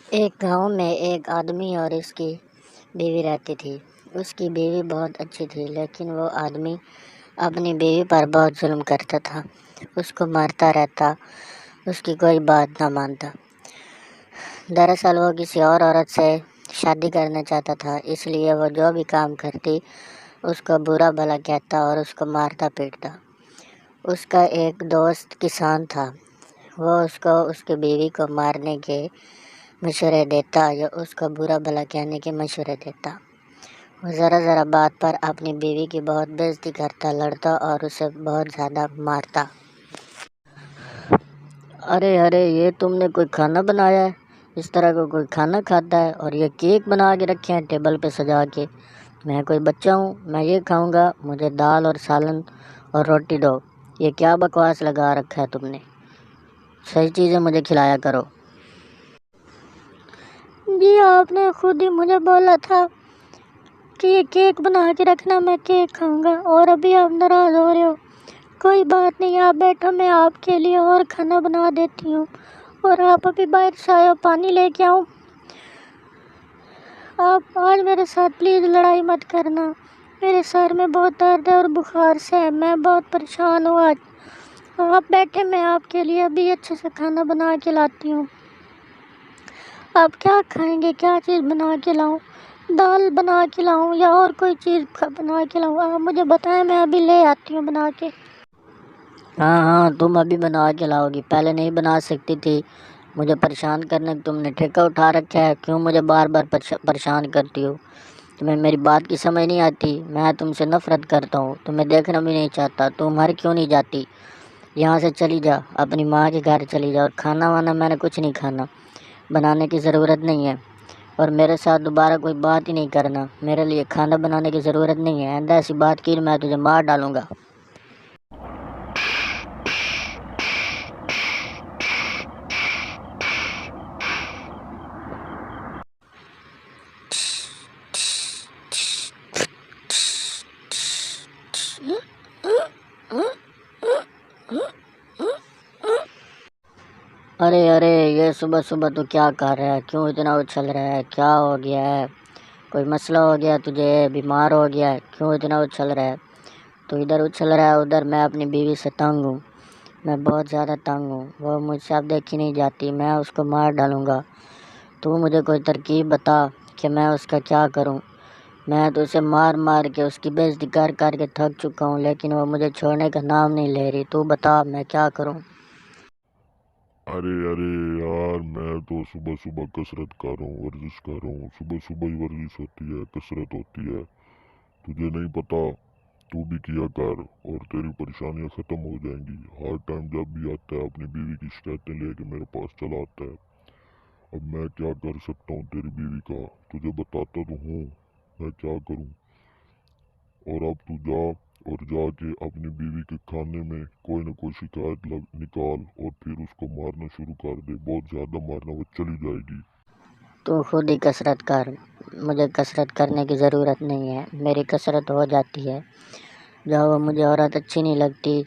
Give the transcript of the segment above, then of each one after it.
ایک گاؤں میں ایک آدمی اور اس کی بیوی رہتی تھی۔ اس کی بیوی بہت اچھی تھی، لیکن وہ آدمی اپنی بیوی پر بہت ظلم کرتا تھا، اس کو مارتا رہتا، اس کی کوئی بات نہ مانتا۔ دراصل وہ کسی اور عورت سے شادی کرنا چاہتا تھا، اس لیے وہ جو بھی کام کرتی اس کو برا بھلا کہتا اور اس کو مارتا پیٹتا۔ اس کا ایک دوست کسان تھا، وہ اس کو اس کی بیوی کو مارنے کے مشورے دیتا یا اس کو برا بھلا کہنے کے مشورے دیتا۔ وہ ذرا بات پر اپنی بیوی کی بہت بےعزتی کرتا، لڑتا اور اسے بہت زیادہ مارتا۔ ارے یہ تم نے کوئی کھانا بنایا ہے؟ اس طرح کا کوئی کھانا کھاتا ہے؟ اور یہ کیک بنا کے رکھے ہیں ٹیبل پہ سجا کے؟ میں کوئی بچہ ہوں؟ میں یہ کھاؤں گا؟ مجھے دال اور سالن اور روٹی دو۔ یہ کیا بکواس لگا رکھا ہے تم نے؟ صحیح چیزیں مجھے کھلایا کرو۔ جی آپ نے خود ہی مجھے بولا تھا کہ یہ کیک بنا کے رکھنا، میں کیک کھاؤں گا، اور ابھی آپ ناراض ہو رہے ہو۔ کوئی بات نہیں، آپ بیٹھو، میں آپ کے لیے اور کھانا بنا دیتی ہوں۔ اور آپ ابھی باہر سے آئے ہو، پانی لے کے آؤں؟ آپ آج میرے ساتھ پلیز لڑائی مت کرنا، میرے سر میں بہت درد ہے اور بخار سے ہے، میں بہت پریشان ہوں آج۔ آپ بیٹھے، میں آپ کے لیے ابھی اچھے سے کھانا بنا کے لاتی ہوں۔ آپ کیا کھائیں گے؟ کیا چیز بنا کے لاؤں؟ دال بنا کے لاؤں یا اور کوئی چیز بنا کے لاؤں؟ آپ مجھے بتائیں، میں ابھی لے آتی ہوں بنا کے۔ ہاں تم ابھی بنا کے لاؤ گی، پہلے نہیں بنا سکتی تھی؟ مجھے پریشان کرنے تم نے ٹھیکہ اٹھا رکھا ہے، کیوں مجھے بار پریشان کرتی ہو؟ تمہیں میری بات کی سمجھ نہیں آتی؟ میں تم سے نفرت کرتا ہوں، تمہیں دیکھنا بھی نہیں چاہتا، تم مر کیوں نہیں جاتی؟ یہاں سے چلی جا، اپنی ماں کے گھر چلی جا، اور کھانا وانا میں نے کچھ نہیں کھانا، بنانے کی ضرورت نہیں ہے، اور میرے ساتھ دوبارہ کوئی بات ہی نہیں کرنا، میرے لیے کھانا بنانے کی ضرورت نہیں ہے، آئندہ ایسی بات کی میں تجھے مار ڈالوں گا۔ ارے یہ صبح تو کیا کر رہا ہے؟ کیوں اتنا اچھل رہا ہے؟ کیا ہو گیا ہے؟ کوئی مسئلہ ہو گیا تجھے؟ بیمار ہو گیا ہے؟ کیوں اتنا اچھل رہا ہے؟ تو ادھر اچھل رہا ہے ادھر؟ میں اپنی بیوی سے تنگ ہوں، میں بہت زیادہ تنگ ہوں، وہ مجھ سے اب دیکھی نہیں جاتی، میں اس کو مار ڈالوں گا۔ تو مجھے کوئی ترکیب بتا کہ میں اس کا کیا کروں؟ میں تو اسے مار کے اس کی بےعزتی کر کے تھک چکا ہوں، لیکن وہ مجھے چھوڑنے کا نام نہیں لے رہی۔ تو بتا میں کیا کروں؟ ارے یار، میں تو صبح کسرت کر رہا ہوں، ورزش کر رہا ہوں، صبح ہی ورزش ہوتی ہے، کسرت ہوتی ہے، تجھے نہیں پتا؟ تو بھی کیا کر اور تیری پریشانیاں ختم ہو جائیں گی۔ ہر ٹائم جب بھی آتا ہے اپنی بیوی کی شکایتیں لے کے میرے پاس چلا آتا ہے۔ اب میں کیا کر سکتا ہوں تیری بیوی کا؟ تجھے بتاتا تو ہوں میں کیا کروں۔ اور اب تو جا کے اپنی بیوی کے کھانے میں کوئی نہ کوئی شکایت نکال اور پھر اس کو مارنا شروع کر دے، بہت زیادہ مارنا، وہ چلی جائے گی۔ تو خود ہی کسرت کر، مجھے کسرت کرنے کی ضرورت نہیں ہے، میری کسرت ہو جاتی ہے۔ جب وہ مجھے عورت اچھی نہیں لگتی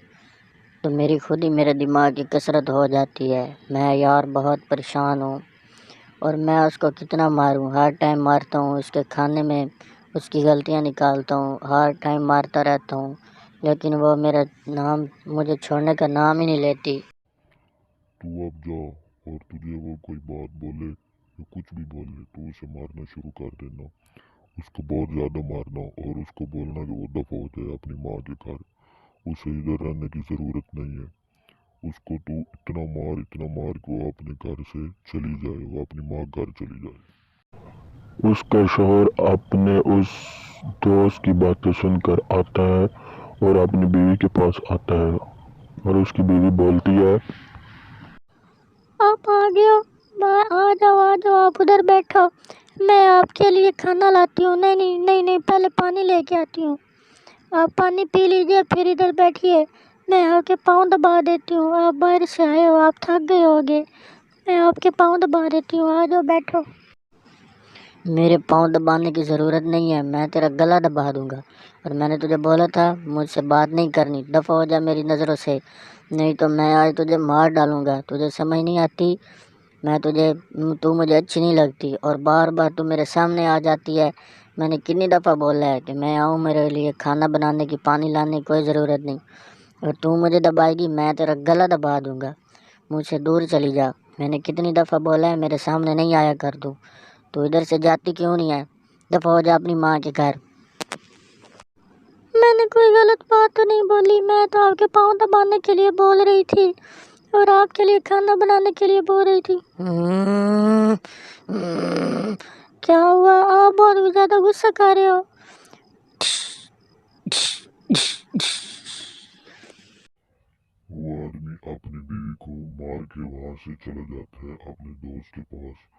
تو میری خود ہی میرے دماغ کی کسرت ہو جاتی ہے۔ میں یار بہت پریشان ہوں، اور میں اس کو کتنا ماروں؟ ہر ٹائم مارتا ہوں، اس کے کھانے میں اس کی غلطیاں نکالتا ہوں، ہر ٹائم مارتا رہتا ہوں، لیکن وہ مجھے چھوڑنے کا نام ہی نہیں لیتی۔ تو اب جا، اور تجھے وہ کوئی بات بولے یا کچھ بھی بولے تو اسے مارنا شروع کر دینا، اس کو بہت زیادہ مارنا، اور اس کو بولنا کہ وہ دفعہ ہو جائے اپنی ماں کے گھر، اسے ادھر رہنے کی ضرورت نہیں ہے۔ اس کو تو اتنا مار کہ وہ اپنے گھر سے چلی جائے، وہ اپنی ماں گھر چلی جائے۔ اس کا شوہر اپنے اس دوست کی باتیں سن کر آتا ہے اور اپنی بیوی کے پاس آتا ہے، اور اس کی بیوی بولتی ہے، آپ آ گئے ہو، آ جاؤ، آپ ادھر بیٹھو، میں آپ کے لیے کھانا لاتی ہوں۔ نہیں، پہلے پانی لے کے آتی ہوں۔ آپ پانی پی لیجئے، پھر ادھر بیٹھیے، میں آپ کے پاؤں دبا دیتی ہوں۔ آپ باہر سے آئے ہو، آپ تھک گئے ہوگے، میں آپ کے پاؤں دبا دیتی ہوں، آ جاؤ بیٹھو۔ میرے پاؤں دبانے کی ضرورت نہیں ہے، میں تیرا گلا دبا دوں گا، اور میں نے تجھے بولا تھا مجھ سے بات نہیں کرنی، دفعہ ہو جا میری نظروں سے، نہیں تو میں آج تجھے مار ڈالوں گا۔ تجھے سمجھ نہیں آتی؟ تو مجھے اچھی نہیں لگتی اور بار بار تو میرے سامنے آ جاتی ہے۔ میں نے کتنی دفعہ بولا ہے کہ میں آؤں، میرے لیے کھانا بنانے کی، پانی لانے کی کوئی ضرورت نہیں، اور تو مجھے دبائے گی، میں تیرا گلا دبا دوں گا، مجھ سے دور چلی جا۔ میں نے کتنی دفعہ بولا ہے میرے سامنے نہیں آیا کر تو ادھر سے جاتی کیوں نہیں ہے؟ دفعہ ہو جا اپنی ماں کے گھر۔ میں نے کوئی غلط بات تو نہیں بولی، میں تو آپ کے پاؤں دبانے کے لیے بول رہی تھی اور آپ کے لیے کھانا بنانے کے لیے بول رہی تھی۔ کیا ہوا؟ آپ بہت زیادہ غصہ کر رہے ہو۔ وہ آدمی اپنی بیوی کو مار کے وہاں سے چلا جاتا ہے اپنے دوست کے پاس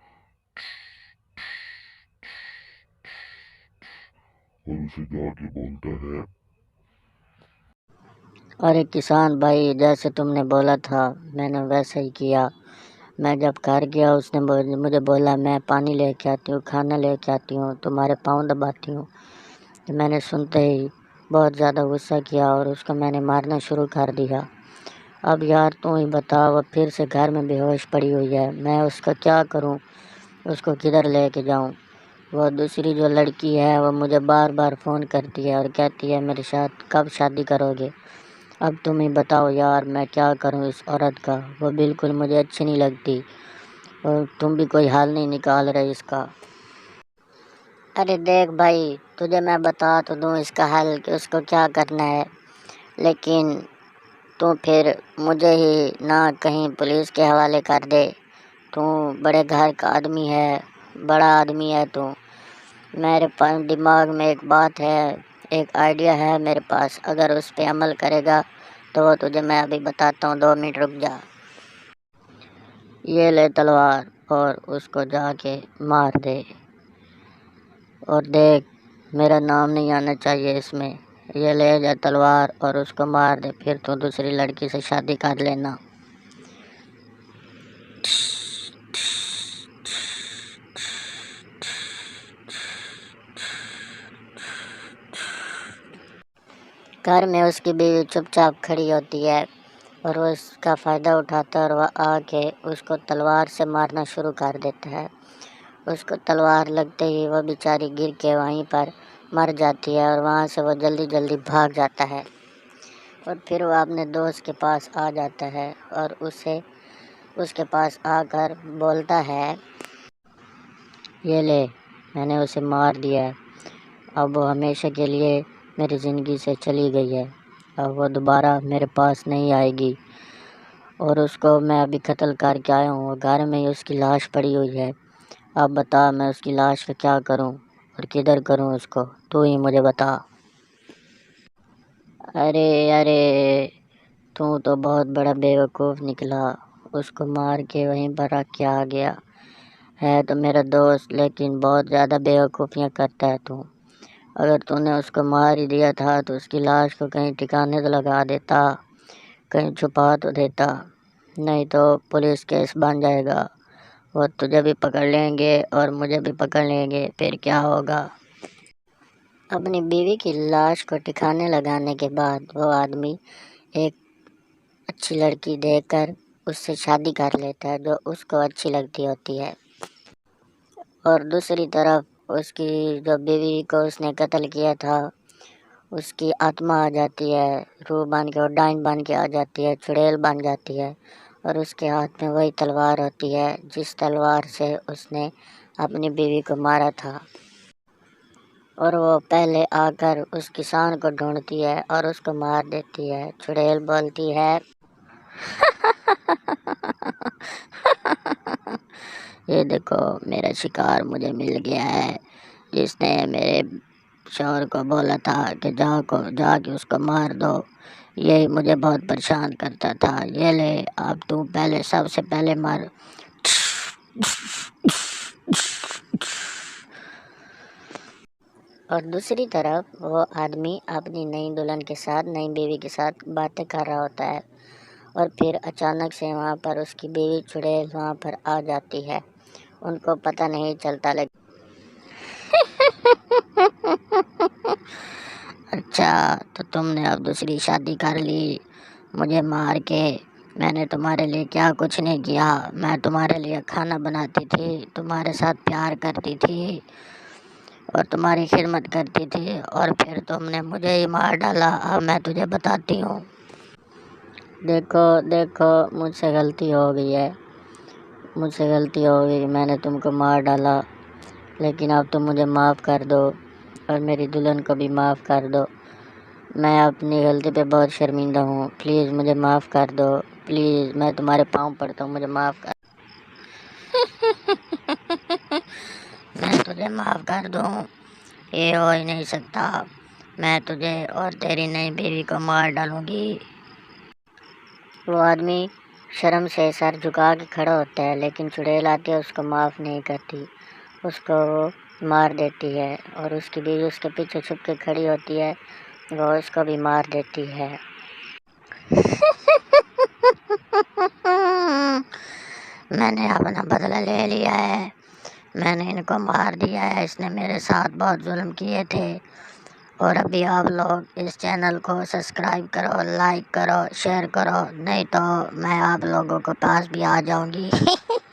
اور اسے جا کے بولتا ہے، ارے کسان بھائی، جیسے تم نے بولا تھا میں نے ویسے ہی کیا۔ میں جب گھر گیا اس نے مجھے بولا میں پانی لے کے آتی ہوں، کھانا لے کے آتی ہوں، تمہارے پاؤں دباتی ہوں۔ میں نے سنتے ہی بہت زیادہ غصہ کیا اور اس کو میں نے مارنا شروع کر دیا۔ اب یار تو ہی بتا، وہ پھر سے گھر میں بے ہوش پڑی ہوئی ہے، میں اس کا کیا کروں؟ اس کو کدھر لے کے جاؤں؟ وہ دوسری جو لڑکی ہے وہ مجھے بار بار فون کرتی ہے اور کہتی ہے میرے ساتھ کب شادی کرو گے؟ اب تم ہی بتاؤ یار میں کیا کروں اس عورت کا، وہ بالکل مجھے اچھی نہیں لگتی اور تم بھی کوئی حل نہیں نکال رہے اس کا۔ ارے دیکھ بھائی، تجھے میں بتا تو دوں اس کا حل کہ اس کو کیا کرنا ہے، لیکن تو پھر مجھے ہی نہ کہیں پولیس کے حوالے کر دے۔ تو بڑے گھر کا آدمی ہے، بڑا آدمی ہے تو۔ میرے پاس دماغ میں ایک بات ہے، ایک آئیڈیا ہے میرے پاس، اگر اس پہ عمل کرے گا تو وہ تجھے میں ابھی بتاتا ہوں، 2 منٹ رک جا۔ یہ لے تلوار اور اس کو جا کے مار دے، اور دیکھ میرا نام نہیں آنا چاہیے اس میں۔ یہ لے جا تلوار اور اس کو مار دے، پھر تو دوسری لڑکی سے شادی کر لینا۔ گھر میں اس کی بیوی چپ چاپ کھڑی ہوتی ہے اور وہ اس کا فائدہ اٹھاتا ہے اور وہ آ کے اس کو تلوار سے مارنا شروع کر دیتا ہے۔ اس کو تلوار لگتے ہی وہ بیچاری گر کے وہیں پر مر جاتی ہے اور وہاں سے وہ جلدی جلدی بھاگ جاتا ہے، اور پھر وہ اپنے دوست کے پاس آ جاتا ہے اور اس کے پاس آ کر بولتا ہے، یہ لے میں نے اسے مار دیا ہے، اب وہ ہمیشہ کے لیے میری زندگی سے چلی گئی ہے، اب وہ دوبارہ میرے پاس نہیں آئے گی، اور اس کو میں ابھی قتل کر کے آیا ہوں، گھر میں ہی اس کی لاش پڑی ہوئی ہے۔ اب بتا میں اس کی لاش کا کیا کروں اور کدھر کروں اس کو، تو ہی مجھے بتا۔ ارے تو بہت بڑا بیوقوف نکلا، اس کو مار کے وہیں پر رکھ کے آ گیا ہے تو میرا دوست، لیکن بہت زیادہ بیوقوفیاں کرتا ہے تو۔ اگر تو نے اس کو مار ہی دیا تھا تو اس کی لاش کو کہیں ٹھکانے تو لگا دیتا، کہیں چھپا تو دیتا، نہیں تو پولیس کیس بن جائے گا، وہ تجھے بھی پکڑ لیں گے اور مجھے بھی پکڑ لیں گے، پھر کیا ہوگا؟ اپنی بیوی کی لاش کو ٹھکانے لگانے کے بعد وہ آدمی ایک اچھی لڑکی دیکھ کر اس سے شادی کر لیتا ہے جو اس کو اچھی لگتی ہوتی ہے، اور دوسری طرف اس کی جو بیوی کو اس نے قتل کیا تھا اس کی آتما آ جاتی ہے، روح بن کے اور ڈائن بن کے آ جاتی ہے، چڑیل بن جاتی ہے، اور اس کے ہاتھ میں وہی تلوار ہوتی ہے جس تلوار سے اس نے اپنی بیوی کو مارا تھا، اور وہ پہلے آ کر اس کسان کو ڈھونڈتی ہے اور اس کو مار دیتی ہے۔ چڑیل بولتی ہے، یہ دیکھو میرا شکار مجھے مل گیا ہے، جس نے میرے شوہر کو بولا تھا کہ جا کے اس کو مار دو، یہی مجھے بہت پریشان کرتا تھا، یہ لے اب تو پہلے سب سے پہلے مار۔ اور دوسری طرف وہ آدمی اپنی نئی دلہن کے ساتھ، نئی بیوی کے ساتھ باتیں کر رہا ہوتا ہے، اور پھر اچانک سے وہاں پر اس کی بیوی چڑیل وہاں پر آ جاتی ہے، ان کو پتہ نہیں چلتا اچھا تو تم نے اب دوسری شادی کر لی مجھے مار کے، میں نے تمہارے لیے کیا کچھ نہیں کیا، میں تمہارے لیے کھانا بناتی تھی، تمہارے ساتھ پیار کرتی تھی اور تمہاری خدمت کرتی تھی، اور پھر تم نے مجھے ہی مار ڈالا۔ اب میں تجھے بتاتی ہوں۔ دیکھو مجھ سے غلطی ہو گئی ہے، مجھ سے غلطی ہو گئی، میں نے تم کو مار ڈالا، لیکن اب تم مجھے معاف کر دو اور میری دلہن کو بھی معاف کر دو۔ میں اپنی غلطی پہ بہت شرمندہ ہوں، پلیز مجھے معاف کر دو، پلیز میں تمہارے پاؤں پڑتا ہوں، مجھے معاف کر میں تجھے معاف کر دوں، یہ ہو ہی نہیں سکتا، میں تجھے اور تیری نئی بیوی کو مار ڈالوں گی۔ وہ آدمی شرم سے سر جھکا کے کھڑا ہوتا ہے، لیکن چڑیل آتی ہے اس کو معاف نہیں کرتی، اس کو وہ مار دیتی ہے، اور اس کی بیوی اس کے پیچھے چھپ کے کھڑی ہوتی ہے، وہ اس کو بھی مار دیتی ہے۔ میں نے اپنا بدلہ لے لیا ہے، میں نے ان کو مار دیا ہے، اس نے میرے ساتھ بہت ظلم کیے تھے۔ اور ابھی آپ لوگ اس چینل کو سبسکرائب کرو، لائک کرو، شیئر کرو، نہیں تو میں آپ لوگوں کے پاس بھی آ جاؤں گی۔